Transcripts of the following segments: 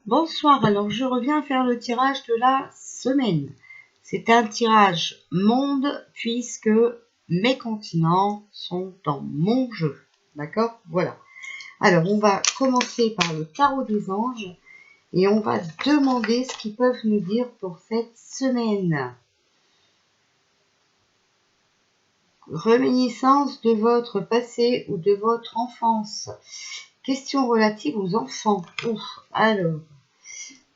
Bonsoir, alors je reviens faire le tirage de la semaine. C'est un tirage monde puisque mes continents sont dans mon jeu. D'accord? Voilà. Alors on va commencer par le tarot des anges et on va demander ce qu'ils peuvent nous dire pour cette semaine. Réminiscence de votre passé ou de votre enfance. Questions relatives aux enfants. Ouf, alors,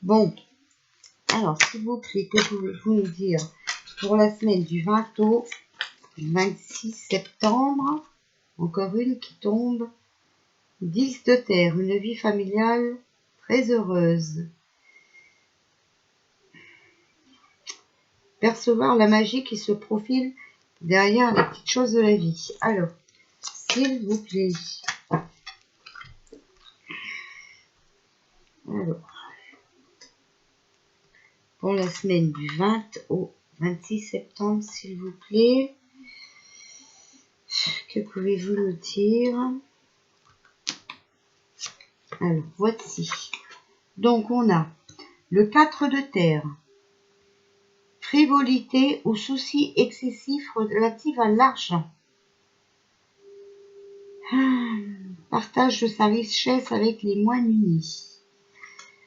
bon. Alors, s'il vous plaît, que pouvez-vous nous dire pour la semaine du 20 au 26 septembre? Encore une qui tombe. 10 de terre, une vie familiale très heureuse. Percevoir la magie qui se profile derrière les petites choses de la vie. Alors, s'il vous plaît. Alors, pour la semaine du 20 au 26 septembre, s'il vous plaît. Que pouvez-vous nous dire? Alors, voici. Donc, on a le 4 de terre. Frivolité ou soucis excessifs relatifs à l'argent. Partage de sa richesse avec les moins munis.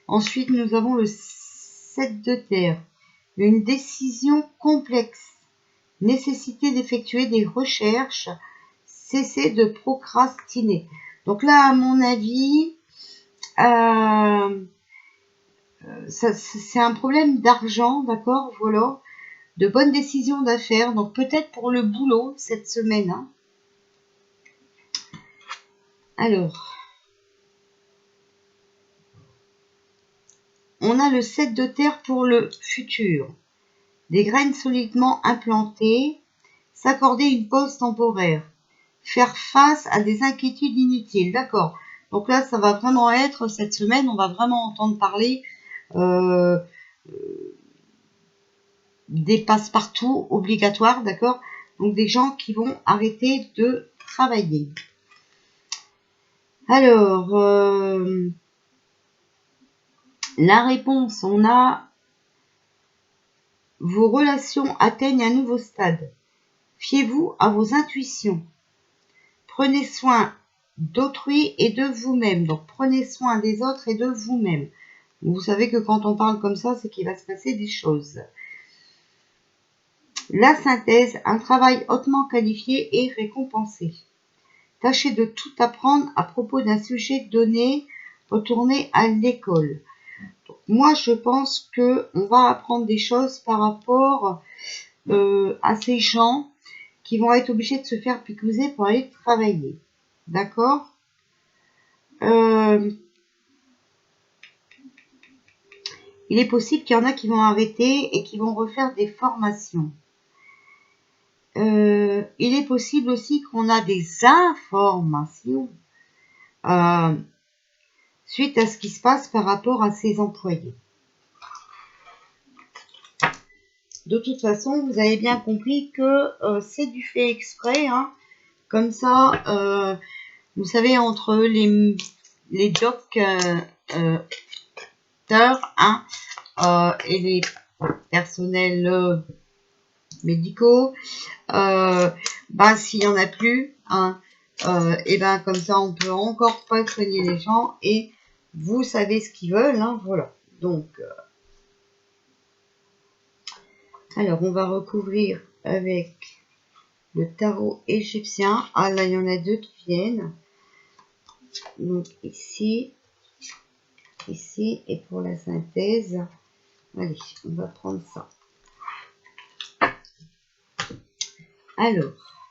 Ensuite, nous avons le 7 de terre. Une décision complexe. Nécessité d'effectuer des recherches. Cesser de procrastiner. Donc là, à mon avis, c'est un problème d'argent, d'accord, voilà, de bonnes décisions d'affaires, donc peut-être pour le boulot cette semaine. Hein. Alors, on a le 7 de terre pour le futur. Des graines solidement implantées, s'accorder une pause temporaire, faire face à des inquiétudes inutiles, d'accord. Donc là, ça va vraiment être, cette semaine, on va vraiment entendre parler des passe-partout obligatoires, d'accord. Donc des gens qui vont arrêter de travailler. Alors, la réponse, on a vos relations atteignent un nouveau stade. Fiez-vous à vos intuitions. Prenez soin d'autrui et de vous-même. Donc, prenez soin des autres et de vous-même. Vous savez que quand on parle comme ça, c'est qu'il va se passer des choses. La synthèse, un travail hautement qualifié et récompensé. Tâchez de tout apprendre à propos d'un sujet donné. Retournez à l'école. Moi, je pense qu'on va apprendre des choses par rapport à ces gens qui vont être obligés de se faire piqueuser pour aller travailler. D'accord? Il est possible qu'il y en a qui vont arrêter et qui vont refaire des formations. Il est possible aussi qu'on a des informations suite à ce qui se passe par rapport à ces employés. De toute façon, vous avez bien compris que c'est du fait exprès. Hein. Comme ça, vous savez, entre les docteurs hein, et les personnels médicaux, s'il n'y en a plus, hein, et comme ça, on peut encore pas soigner les gens et vous savez ce qu'ils veulent. Hein, voilà. Donc, alors, on va recouvrir avec le tarot égyptien. Ah, là, il y en a deux qui viennent. Donc, ici, et pour la synthèse, allez, on va prendre ça. Alors,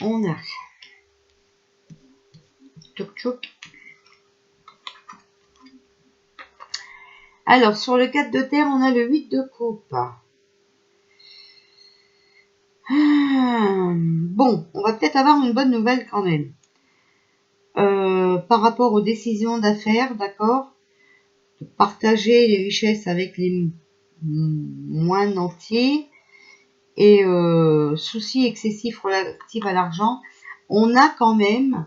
on a tchouk tchouk. Alors, sur le 4 de terre, on a le 8 de coupe. Bon, on va peut-être avoir une bonne nouvelle quand même. Par rapport aux décisions d'affaires, d'accord, partager les richesses avec les moins nantis et soucis excessifs relatifs à l'argent, on a quand même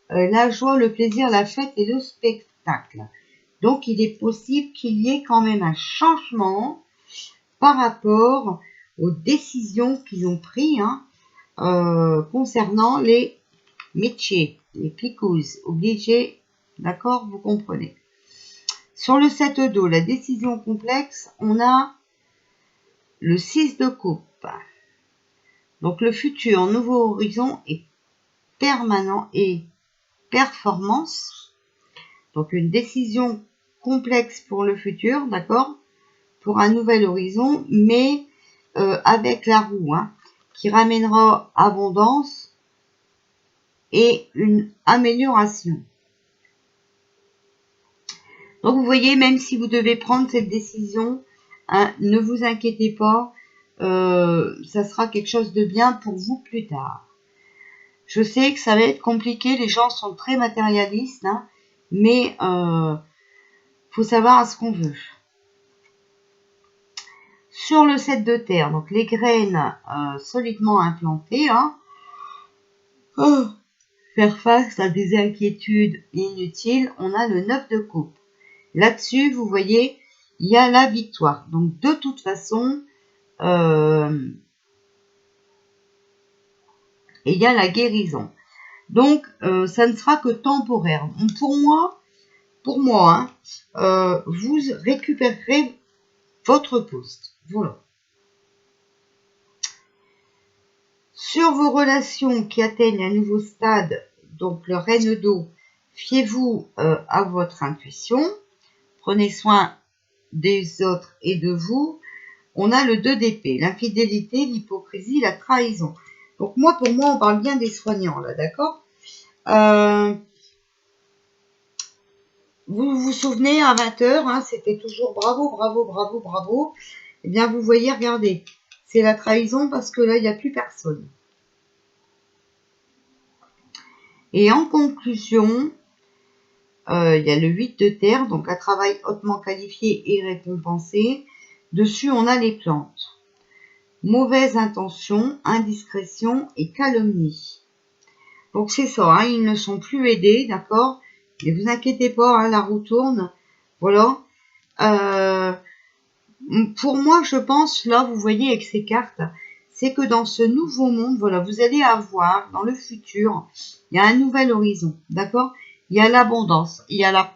la joie, le plaisir, la fête et le spectacle. Donc, il est possible qu'il y ait quand même un changement par rapport aux décisions qu'ils ont prises concernant les métiers, les picouses, obligés, d'accord, vous comprenez. Sur le 7 d'eau, la décision complexe, on a le 6 de coupe. Donc, le futur, nouveau horizon est permanent et performance. Donc, une décision complexe pour le futur, d'accord, pour un nouvel horizon, mais avec la roue, qui ramènera abondance et une amélioration. Donc, vous voyez, même si vous devez prendre cette décision, ne vous inquiétez pas, ça sera quelque chose de bien pour vous plus tard. Je sais que ça va être compliqué, les gens sont très matérialistes, mais faut savoir ce qu'on veut. Sur le 7 de terre, donc les graines solidement implantées, faire face à des inquiétudes inutiles, on a le 9 de coupe. Là-dessus, vous voyez, il y a la victoire. Donc, de toute façon, il y a la guérison. Donc, ça ne sera que temporaire. Pour moi, vous récupérerez votre poste. Voilà. Sur vos relations qui atteignent un nouveau stade, donc le reine d'eau, fiez-vous à votre intuition. Prenez soin des autres et de vous. On a le 2 d'épée, l'infidélité, l'hypocrisie, la trahison. Donc moi, pour moi, on parle bien des soignants, là, d'accord. Vous vous souvenez, à 20h, c'était toujours bravo, bravo, bravo, bravo. Eh bien, vous voyez, regardez, c'est la trahison parce que là, il n'y a plus personne. Et en conclusion, il y a le 8 de terre, donc un travail hautement qualifié et récompensé. Dessus, on a les plantes. Mauvaise intention, indiscrétion et calomnie. Donc c'est ça, ils ne sont plus aidés, d'accord. Ne vous inquiétez pas, la roue tourne. Voilà. Pour moi, je pense, là, vous voyez avec ces cartes, c'est que dans ce nouveau monde, voilà, vous allez avoir, dans le futur, il y a un nouvel horizon, d'accord. Il y a l'abondance, il y a la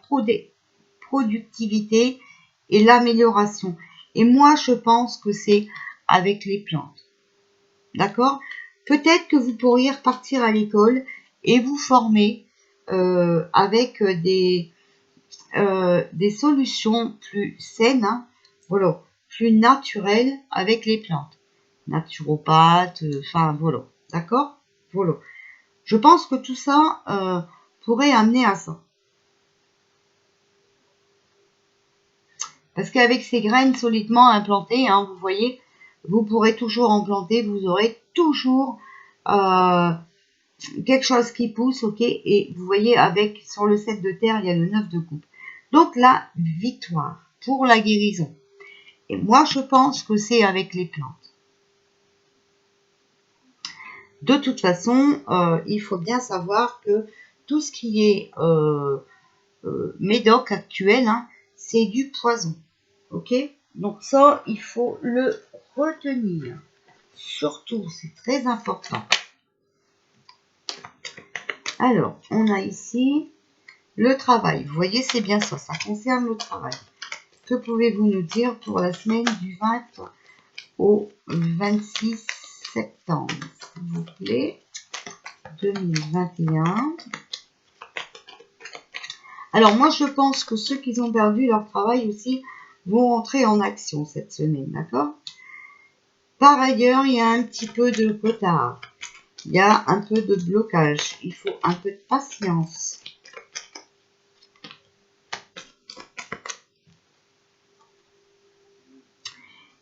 productivité et l'amélioration. Et moi, je pense que c'est avec les plantes. D'accord? Peut-être que vous pourriez repartir à l'école et vous former avec des solutions plus saines, voilà, plus naturelles avec les plantes. Naturopathe, enfin voilà. D'accord? Voilà. Je pense que tout ça pourrait amener à ça. Parce qu'avec ces graines solidement implantées, vous voyez, vous pourrez toujours en planter, vous aurez toujours quelque chose qui pousse, ok. Et vous voyez, avec sur le 7 de terre, il y a le 9 de coupe. Donc la victoire pour la guérison. Et moi, je pense que c'est avec les plantes. De toute façon, il faut bien savoir que tout ce qui est médoc actuel, c'est du poison. Ok? Donc ça, il faut le retenir. Surtout, c'est très important. Alors, on a ici le travail. Vous voyez, c'est bien ça. Ça concerne le travail. Que pouvez-vous nous dire pour la semaine du 20 au 26 septembre, s'il vous plaît, 2021. Alors, moi, je pense que ceux qui ont perdu leur travail aussi vont entrer en action cette semaine, d'accord? Par ailleurs, il y a un petit peu de retard. Il y a un peu de blocage. Il faut un peu de patience.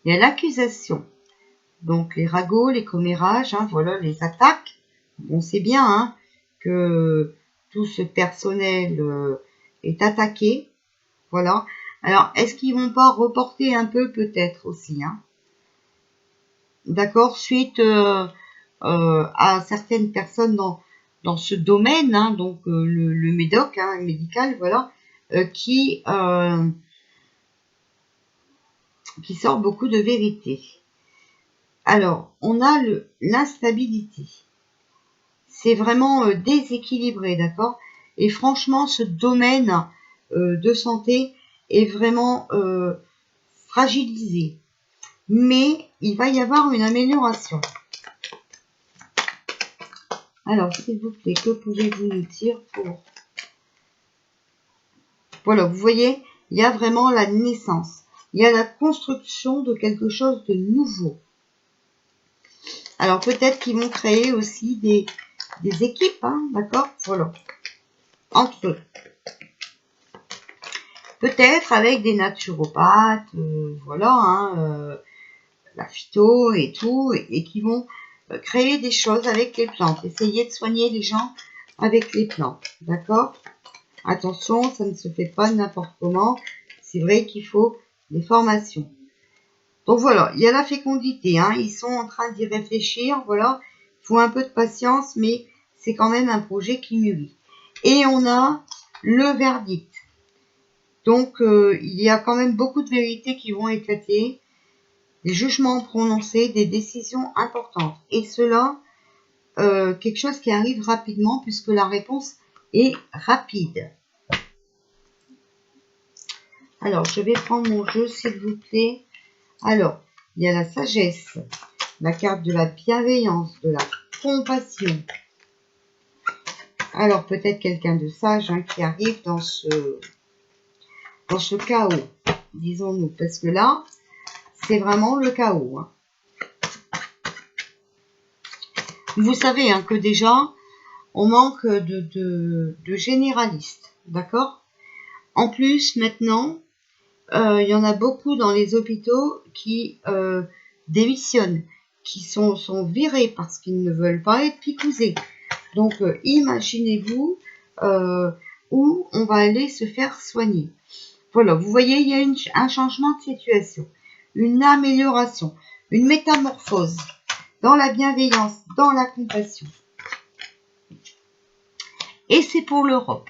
Il y a l'accusation. Donc, les ragots, les commérages, voilà, les attaques. On sait bien que tout ce personnel est attaqué. Voilà. Alors, est-ce qu'ils vont pas reporter un peu peut-être aussi, D'accord, suite à certaines personnes dans ce domaine, donc le médoc, médical, voilà, qui sort beaucoup de vérité. Alors, on a l'instabilité. C'est vraiment déséquilibré, d'accord? Et franchement, ce domaine de santé est vraiment fragilisé. Mais il va y avoir une amélioration. Alors, s'il vous plaît, que pouvez-vous nous dire pour... Voilà, vous voyez, il y a vraiment la naissance. Il y a la construction de quelque chose de nouveau. Alors, peut-être qu'ils vont créer aussi des équipes, hein, d'accord? Voilà. Entre eux. Peut-être avec des naturopathes, voilà, hein, la phyto et tout, et qui vont créer des choses avec les plantes. Essayer de soigner les gens avec les plantes, d'accord? Attention, ça ne se fait pas n'importe comment. C'est vrai qu'il faut des formations. Donc voilà, il y a la fécondité, hein, ils sont en train d'y réfléchir, voilà. Il faut un peu de patience, mais c'est quand même un projet qui mûrit. Et on a le verdict. Donc, il y a quand même beaucoup de vérités qui vont éclater, des jugements prononcés, des décisions importantes. Et cela, quelque chose qui arrive rapidement puisque la réponse est rapide. Alors, je vais prendre mon jeu, s'il vous plaît. Alors, il y a la sagesse, la carte de la bienveillance, de la compassion. Alors, peut-être quelqu'un de sage, hein, qui arrive dans ce chaos, disons-nous. Parce que là, c'est vraiment le chaos. Hein. Vous savez, hein, que déjà, on manque de généralistes, d'accord? En plus, maintenant, il y en a beaucoup dans les hôpitaux qui démissionnent, qui sont virés parce qu'ils ne veulent pas être picousés. Donc, imaginez-vous où on va aller se faire soigner. Voilà, vous voyez, il y a un changement de situation, une amélioration, une métamorphose dans la bienveillance, dans la compassion. Et c'est pour l'Europe.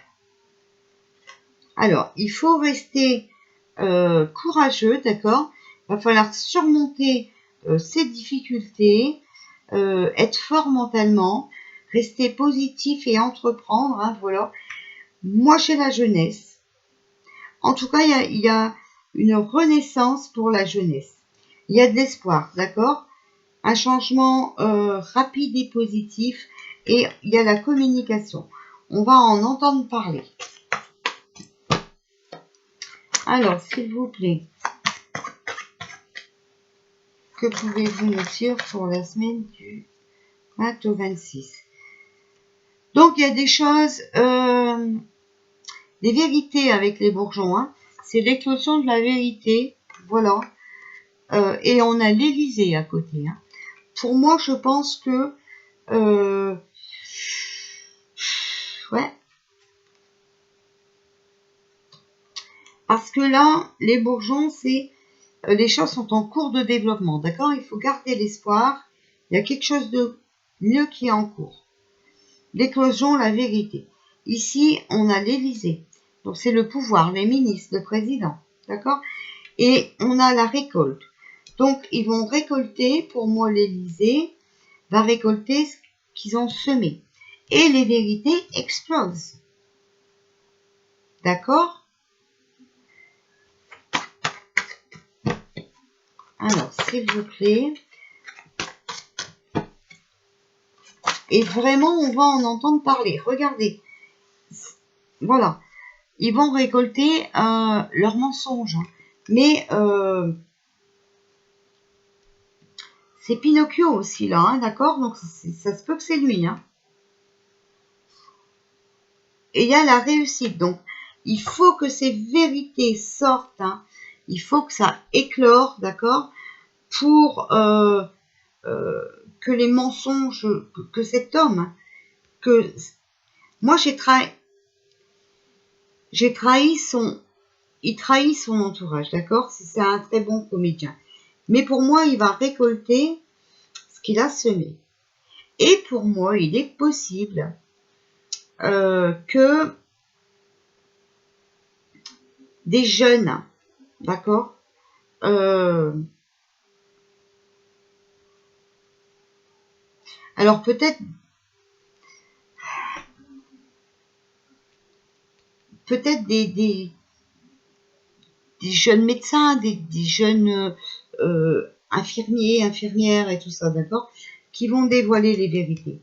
Alors, il faut rester courageux, d'accord? Il va falloir surmonter ces difficultés, être fort mentalement, rester positif et entreprendre, hein, voilà. Moi, chez la jeunesse, en tout cas, il y a une renaissance pour la jeunesse. Il y a de l'espoir, d'accord? Un changement rapide et positif, et il y a la communication. On va en entendre parler. Alors, s'il vous plaît, que pouvez-vous nous dire pour la semaine du 20 au 26? Donc, il y a des choses, des vérités avec les bourgeons. Hein. C'est l'éclosion de la vérité, voilà. Et on a l'Élysée à côté. Hein. Pour moi, je pense que... ouais. Parce que là, les bourgeons, c'est... les choses sont en cours de développement, d'accord? Il faut garder l'espoir. Il y a quelque chose de mieux qui est en cours. L'éclosion, la vérité. Ici, on a l'Élysée. Donc, c'est le pouvoir, les ministres, le président, d'accord? Et on a la récolte. Donc, ils vont récolter, pour moi, l'Élysée va récolter ce qu'ils ont semé. Et les vérités explosent. D'accord? Alors, s'il vous plaît. Et vraiment, on va en entendre parler. Regardez. Voilà. Ils vont récolter leurs mensonges. Mais c'est Pinocchio aussi, là. Hein, d'accord? Donc, ça se peut que c'est lui. Hein. Et il y a la réussite. Donc, il faut que ces vérités sortent. Hein. Il faut que ça éclore, d'accord? Pour que les mensonges, que cet homme, que moi il trahit son entourage, d'accord? C'est un très bon comédien. Mais pour moi, il va récolter ce qu'il a semé. Et pour moi, il est possible que des jeunes, d'accord, alors peut-être des jeunes médecins, des jeunes infirmiers, infirmières et tout ça, d'accord, qui vont dévoiler les vérités.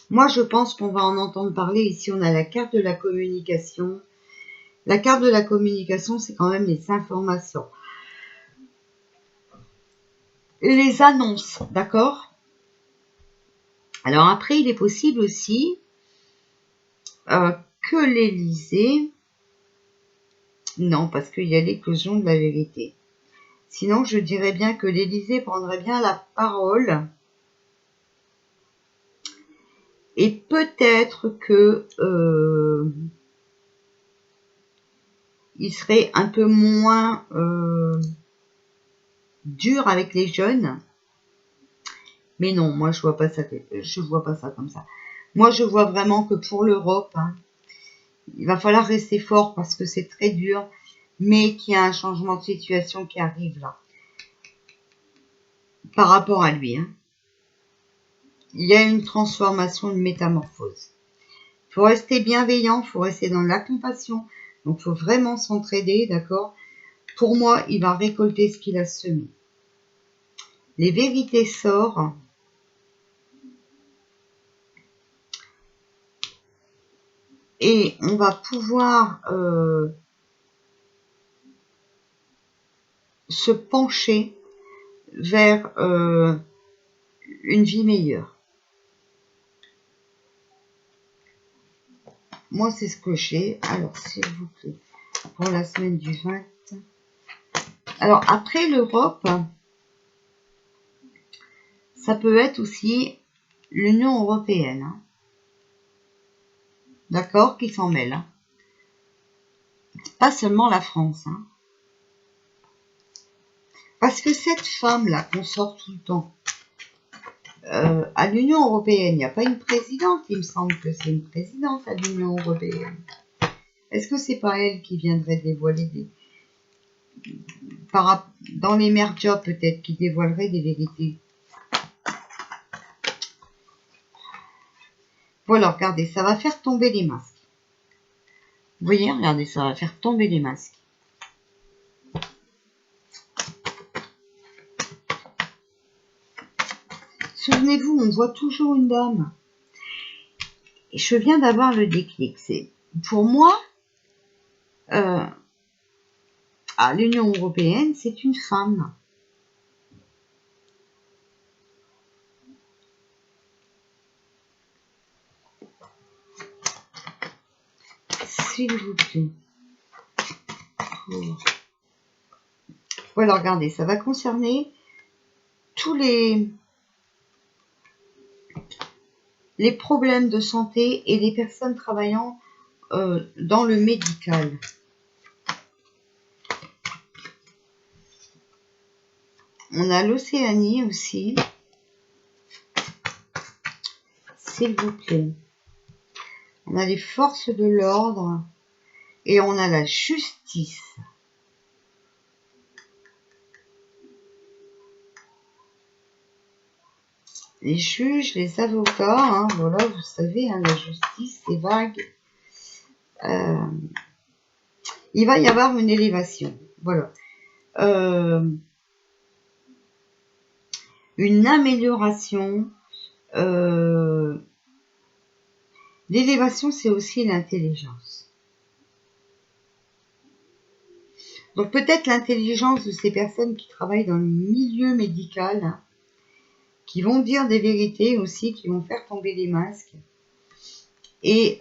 Moi, je pense qu'on va en entendre parler. Ici, on a la carte de la communication. La carte de la communication, c'est quand même les informations. Les annonces, d'accord? Alors après, il est possible aussi que l'Élysée... Non, parce qu'il y a l'éclosion de la vérité. Sinon, je dirais bien que l'Élysée prendrait bien la parole. Et peut-être que il serait un peu moins dur avec les jeunes. Mais non, moi je vois pas ça comme ça. Moi je vois vraiment que pour l'Europe, hein, il va falloir rester fort parce que c'est très dur, mais qu'il y a un changement de situation qui arrive là. Par rapport à lui, hein. Il y a une transformation, une métamorphose. Il faut rester bienveillant, il faut rester dans la compassion. Donc il faut vraiment s'entraider, d'accord? Pour moi, il va récolter ce qu'il a semé. Les vérités sortent. Et on va pouvoir se pencher vers une vie meilleure. Moi, c'est ce que j'ai. Alors, s'il vous plaît, pour la semaine du 20. Alors, après l'Europe, ça peut être aussi l'Union européenne. Hein. D'accord, qui s'en mêle. Hein. Pas seulement la France. Hein. Parce que cette femme-là qu'on sort tout le temps, à l'Union européenne, il n'y a pas une présidente. Il me semble que c'est une présidente à l'Union européenne. Est-ce que c'est pas elle qui viendrait dévoiler dans les merdias peut-être, qui dévoilerait des vérités? Voilà, regardez, ça va faire tomber les masques. Vous voyez, regardez, ça va faire tomber les masques. Souvenez-vous, on voit toujours une dame. Et je viens d'avoir le déclic. C'est pour moi, à l'Union européenne, c'est une femme. S'il vous plaît. Voilà, regardez, ça va concerner tous les problèmes de santé et les personnes travaillant dans le médical. On a l'Océanie aussi. S'il vous plaît. On a les forces de l'ordre et on a la justice. Les juges, les avocats, hein, voilà, vous savez, hein, la justice, c'est vague. Il va y avoir une élévation, voilà. Une amélioration. L'élévation, c'est aussi l'intelligence. Donc peut-être l'intelligence de ces personnes qui travaillent dans le milieu médical, hein, qui vont dire des vérités aussi, qui vont faire tomber les masques. Et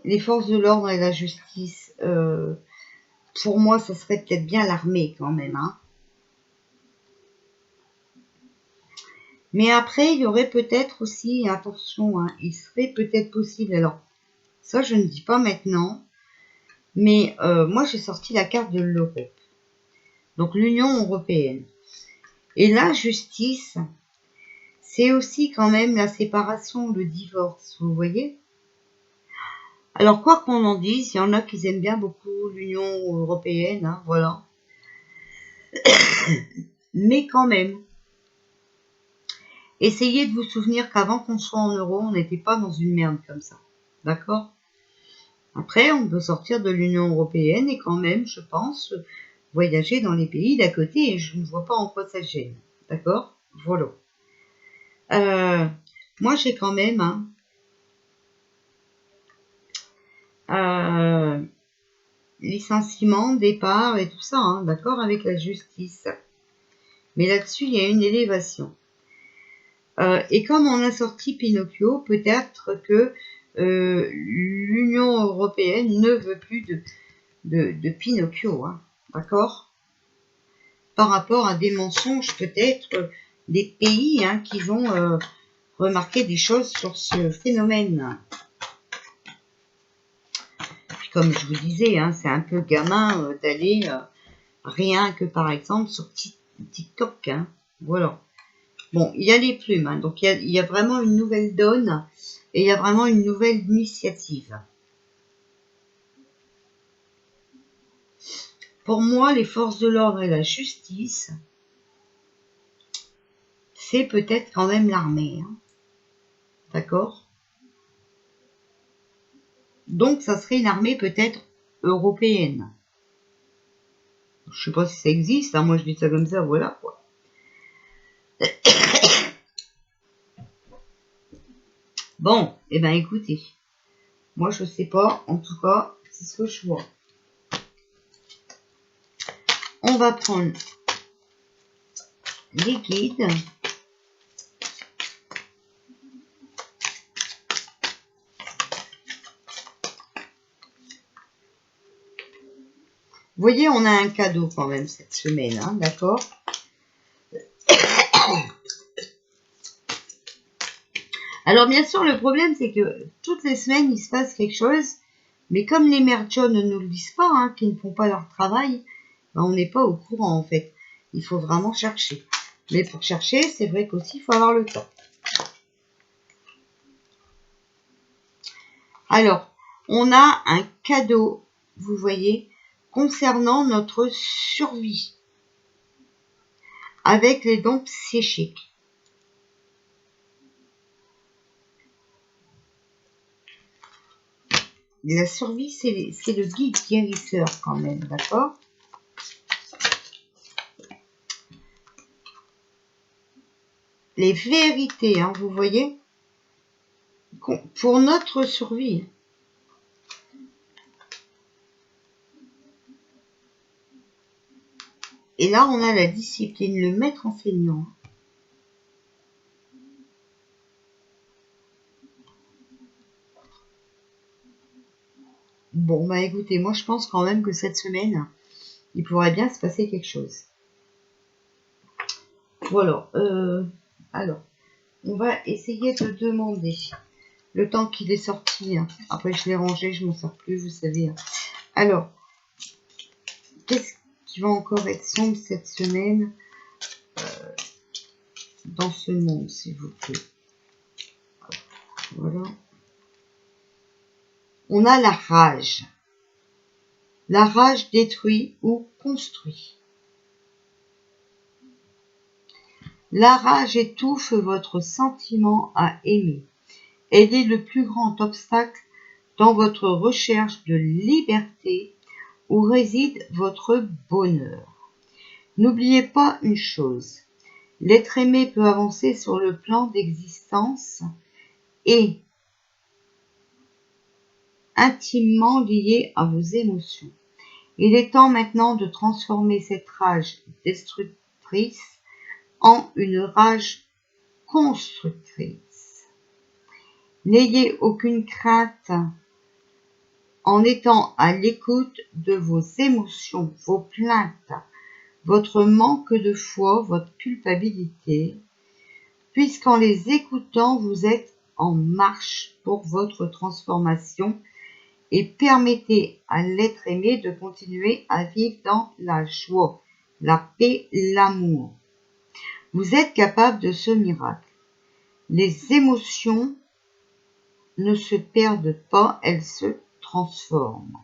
les forces de l'ordre et la justice, pour moi, ça serait peut-être bien l'armée quand même. Hein. Mais après, il y aurait peut-être aussi, attention, hein, il serait peut-être possible, alors ça je ne dis pas maintenant, mais moi j'ai sorti la carte de l'Europe, donc l'Union européenne. Et la justice, c'est aussi quand même la séparation, le divorce, vous voyez. Alors, quoi qu'on en dise, il y en a qui aiment bien beaucoup l'Union européenne, hein, voilà. Mais quand même, essayez de vous souvenir qu'avant qu'on soit en euro, on n'était pas dans une merde comme ça. D'accord? Après, on peut sortir de l'Union européenne et quand même, je pense, voyager dans les pays d'à côté et je ne vois pas en quoi ça gêne. D'accord? Voilà. Moi, j'ai quand même licenciement, départ et tout ça, hein, d'accord, avec la justice. Mais là-dessus, il y a une élévation. Et comme on a sorti Pinocchio, peut-être que l'Union européenne ne veut plus de Pinocchio, hein, d'accord? Par rapport à des mensonges peut-être des pays hein, qui vont remarquer des choses sur ce phénomène. Puis comme je vous disais, hein, c'est un peu gamin d'aller rien que par exemple sur TikTok. Hein, voilà. Bon, il y a les plumes, hein, donc il y a vraiment une nouvelle donne et il y a vraiment une nouvelle initiative. Pour moi, les forces de l'ordre et la justice, c'est peut-être quand même l'armée. Hein, d'accord? Donc, ça serait une armée peut-être européenne. Je sais pas si ça existe, hein, moi je dis ça comme ça, voilà quoi. Bon, eh ben écoutez, moi je sais pas, en tout cas, c'est ce que je vois. On va prendre les guides. Vous voyez, on a un cadeau quand même cette semaine, hein, d'accord? Alors bien sûr, le problème c'est que toutes les semaines il se passe quelque chose, mais comme les merchants ne nous le disent pas, hein, qui ne font pas leur travail, ben, on n'est pas au courant en fait. Il faut vraiment chercher. Mais pour chercher, c'est vrai qu'aussi il faut avoir le temps. Alors, on a un cadeau, vous voyez, concernant notre survie, avec les dons psychiques. La survie, c'est le guide guérisseur quand même, d'accord? Les vérités, hein, vous voyez, pour notre survie. Et là, on a la discipline, le maître enseignant. Bon, bah écoutez, moi je pense quand même que cette semaine, il pourrait bien se passer quelque chose. Voilà. Alors, on va essayer de demander le temps qu'il est sorti. Hein. Après, je l'ai rangé, je m'en sors plus, vous savez. Hein. Alors, qu'est-ce qui va encore être sombre cette semaine dans ce monde, s'il vous plaît? Voilà. On a la rage. La rage détruit ou construit. La rage étouffe votre sentiment à aimer. Elle est le plus grand obstacle dans votre recherche de liberté où réside votre bonheur. N'oubliez pas une chose, l'être aimé peut avancer sur le plan d'existence et intimement lié à vos émotions. Il est temps maintenant de transformer cette rage destructrice en une rage constructrice. N'ayez aucune crainte en étant à l'écoute de vos émotions, vos plaintes, votre manque de foi, votre culpabilité, puisqu'en les écoutant, vous êtes en marche pour votre transformation et permettez à l'être aimé de continuer à vivre dans la joie, la paix, l'amour. Vous êtes capable de ce miracle. Les émotions ne se perdent pas, elles se transforment.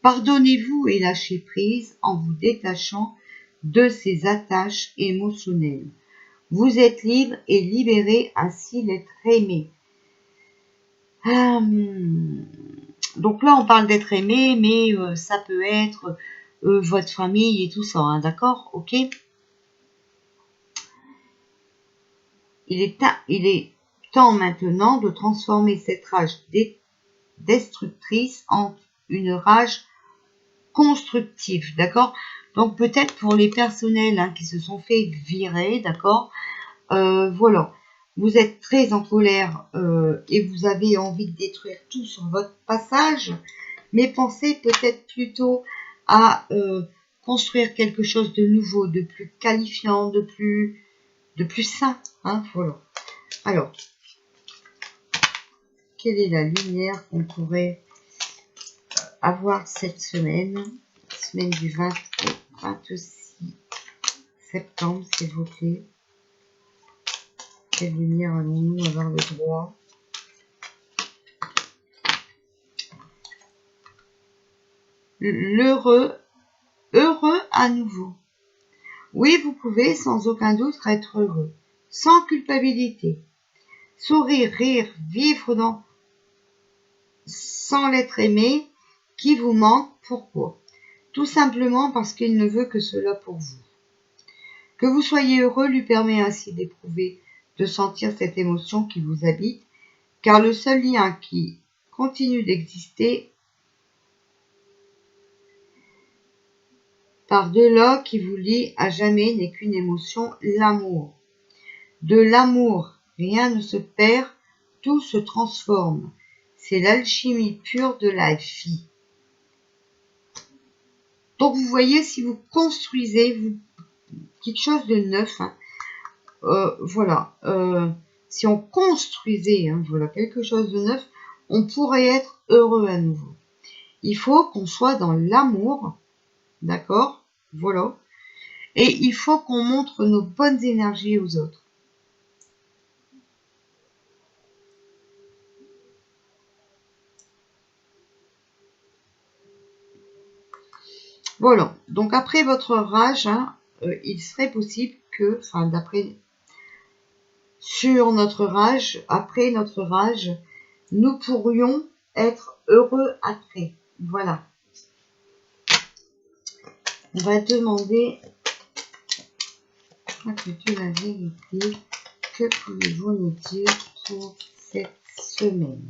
Pardonnez-vous et lâchez prise en vous détachant de ces attaches émotionnelles. Vous êtes libre et libéré ainsi d'être aimé. Donc là, on parle d'être aimé, mais ça peut être votre famille et tout ça, hein, d'accord? Ok? Il est temps maintenant de transformer cette rage destructrice en une rage constructive, d'accord? Donc peut-être pour les personnels qui se sont fait virer, d'accord? Voilà, vous êtes très en colère et vous avez envie de détruire tout sur votre passage, mais pensez peut-être plutôt à construire quelque chose de nouveau, de plus qualifiant, de plus sain, hein, voilà. Alors, quelle est la lumière qu'on pourrait avoir cette semaine du 20 au 26 septembre, s'il vous plaît? Quelle lumière allons-nous avoir le droit? Heureux à nouveau. Oui, vous pouvez sans aucun doute être heureux, sans culpabilité. Sourire, rire, vivre sans l'être aimé qui vous manque. Pourquoi? Tout simplement parce qu'il ne veut que cela pour vous. Que vous soyez heureux lui permet ainsi d'éprouver, de sentir cette émotion qui vous habite, car le seul lien qui continue d'exister par-delà qui vous lie à jamais n'est qu'une émotion, l'amour. De l'amour, rien ne se perd, tout se transforme. C'est l'alchimie pure de la vie. Donc vous voyez, si vous construisez quelque chose de neuf, voilà, si on construisait voilà, quelque chose de neuf, on pourrait être heureux à nouveau. Il faut qu'on soit dans l'amour, d'accord? Voilà. Et il faut qu'on montre nos bonnes énergies aux autres. Voilà. Donc après votre rage, il serait possible que, enfin sur notre rage, après notre rage, nous pourrions être heureux après. Voilà. On va demander que Dieu la vérité. Que pouvez-vous nous dire pour cette semaine?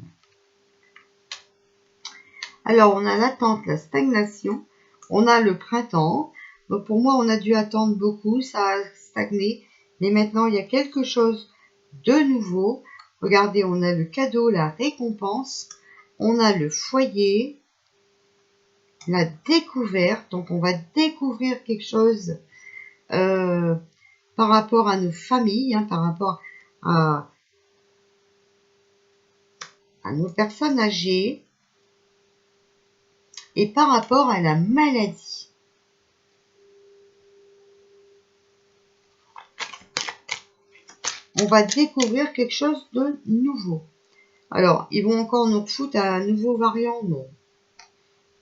Alors, on a l'attente, la stagnation. On a le printemps. Donc, pour moi, on a dû attendre beaucoup. Ça a stagné. Mais maintenant, il y a quelque chose de nouveau. Regardez, on a le cadeau, la récompense. On a le foyer. La découverte. Donc, on va découvrir quelque chose par rapport à nos familles, par rapport à nos personnes âgées et par rapport à la maladie. On va découvrir quelque chose de nouveau. Alors, ils vont encore nous foutre un nouveau variant? Non.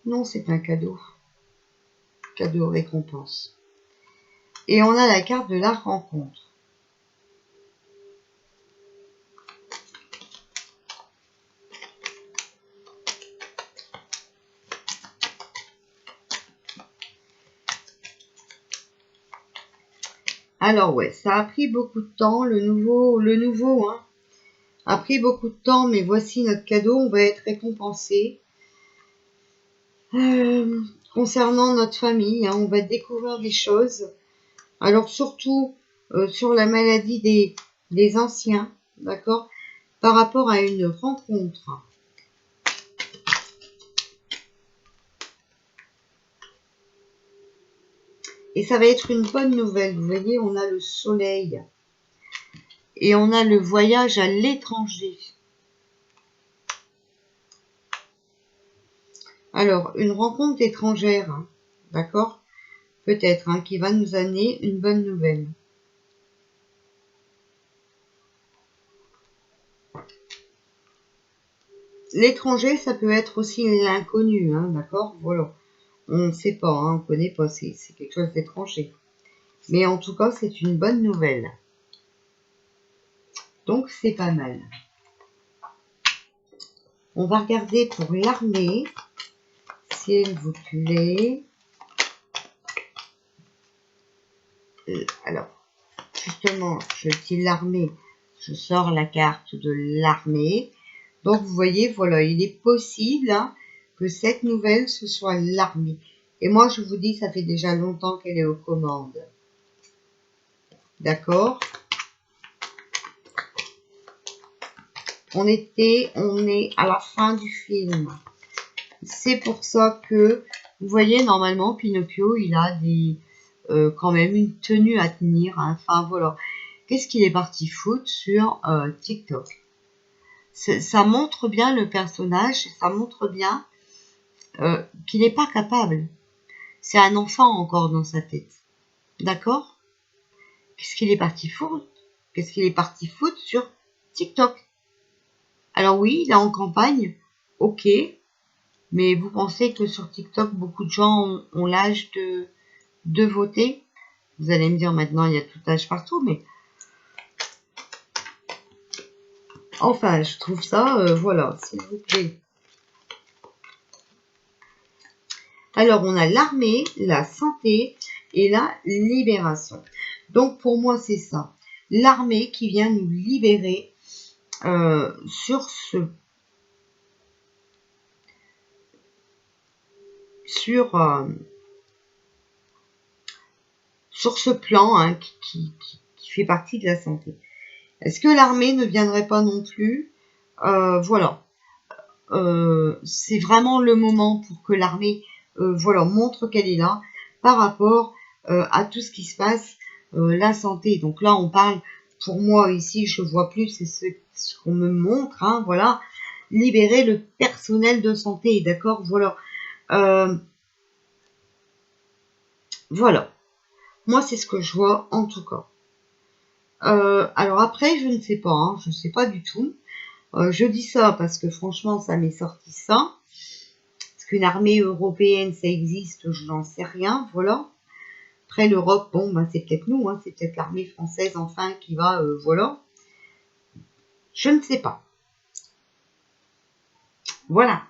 Non, c'est un cadeau. Cadeau récompense. Et on a la carte de la rencontre. Alors ouais, ça a pris beaucoup de temps, le nouveau, a pris beaucoup de temps, mais voici notre cadeau, on va être récompensé. Concernant notre famille, on va découvrir des choses. Alors surtout sur la maladie des anciens, d'accord, par rapport à une rencontre. Et ça va être une bonne nouvelle. Vous voyez, on a le soleil. Et on a le voyage à l'étranger. Alors, une rencontre étrangère, d'accord, peut-être, qui va nous amener une bonne nouvelle. l'étranger, ça peut être aussi l'inconnu, hein, d'accord? Voilà. On ne sait pas, hein, on ne connaît pas, c'est quelque chose d'étranger. Mais en tout cas, c'est une bonne nouvelle. Donc, c'est pas mal. On va regarder pour l'armée, s'il vous plaît. Alors, justement, je dis l'armée, je sors la carte de l'armée. Donc, vous voyez, voilà, il est possible hein, que cette nouvelle, ce soit l'armée. Et moi, je vous dis, ça fait déjà longtemps qu'elle est aux commandes. D'accord? On est à la fin du film. C'est pour ça que, vous voyez, normalement, Pinocchio, il a des, quand même une tenue à tenir. Hein. Enfin, voilà. Qu'est-ce qu'il est parti foutre sur TikTok? Ça montre bien le personnage, ça montre bien qu'il n'est pas capable. C'est un enfant encore dans sa tête. D'accord? Qu'est-ce qu'il est parti foutre? Qu'est-ce qu'il est parti foutre sur TikTok? Alors oui, il est en campagne, ok, mais vous pensez que sur TikTok, beaucoup de gens ont l'âge de voter? Vous allez me dire maintenant, il y a tout âge partout, mais... Enfin, je trouve ça, voilà, s'il vous plaît. Alors, on a l'armée, la santé et la libération. Donc, pour moi, c'est ça. L'armée qui vient nous libérer sur ce plan hein, qui fait partie de la santé. Est-ce que l'armée ne viendrait pas non plus? Voilà. C'est vraiment le moment pour que l'armée voilà, montre qu'elle est là par rapport à tout ce qui se passe, la santé. Donc là, on parle, pour moi ici, je vois plus, c'est ce qu'on me montre, hein, voilà, libérer le personnel de santé, d'accord, voilà. Voilà. Moi, c'est ce que je vois, en tout cas. Alors après, je ne sais pas, hein, je ne sais pas du tout. Je dis ça parce que franchement, ça m'est sorti ça. Est-ce qu'une armée européenne, ça existe? Je n'en sais rien, voilà. Après, l'Europe, bon, ben, c'est peut-être nous, hein, c'est peut-être l'armée française, enfin, qui va, voilà. Je ne sais pas. Voilà.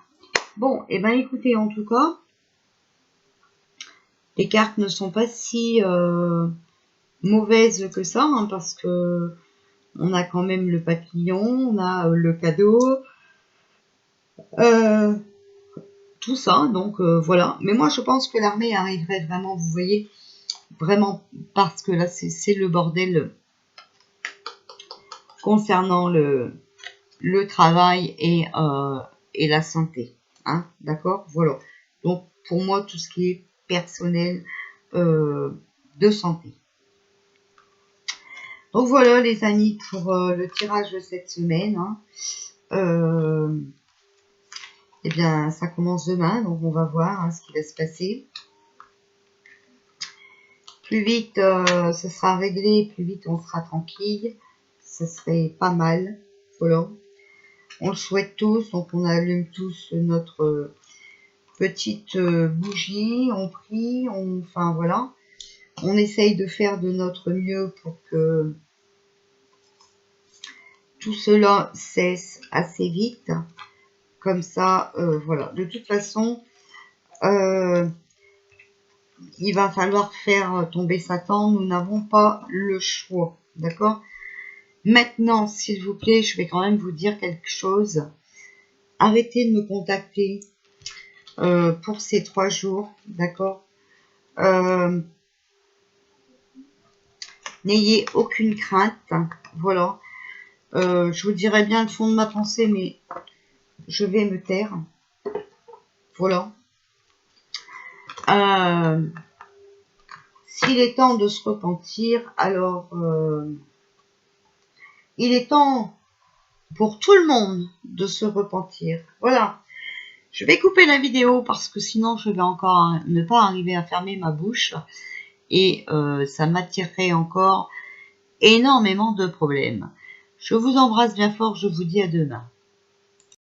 Bon, et ben écoutez, en tout cas, les cartes ne sont pas si mauvaises que ça, hein, parce que on a quand même le papillon, on a le cadeau, tout ça, donc voilà. Mais moi, je pense que l'armée arriverait vraiment, vous voyez, vraiment, parce que là, c'est le bordel concernant le travail et la santé. Hein, d'accord? Voilà. Donc, pour moi, tout ce qui est personnel de santé. Donc, voilà, les amis, pour le tirage de cette semaine. Hein. Eh bien, ça commence demain, donc on va voir hein, ce qui va se passer. Plus vite ce sera réglé, plus vite on sera tranquille. Ce serait pas mal. Voilà. On le souhaite tous, donc on allume tous notre petite bougie, on prie, enfin voilà. On essaye de faire de notre mieux pour que tout cela cesse assez vite. Comme ça, voilà. De toute façon, il va falloir faire tomber Satan. Nous n'avons pas le choix. D'accord? Maintenant, s'il vous plaît, je vais quand même vous dire quelque chose. Arrêtez de me contacter pour ces 3 jours. D'accord? N'ayez aucune crainte. Voilà. Je vous dirais bien le fond de ma pensée, mais je vais me taire. Voilà. S'il est temps de se repentir, alors il est temps pour tout le monde de se repentir. Voilà. Je vais couper la vidéo parce que sinon je vais encore ne pas arriver à fermer ma bouche et ça m'attirerait encore énormément de problèmes. Je vous embrasse bien fort, je vous dis à demain.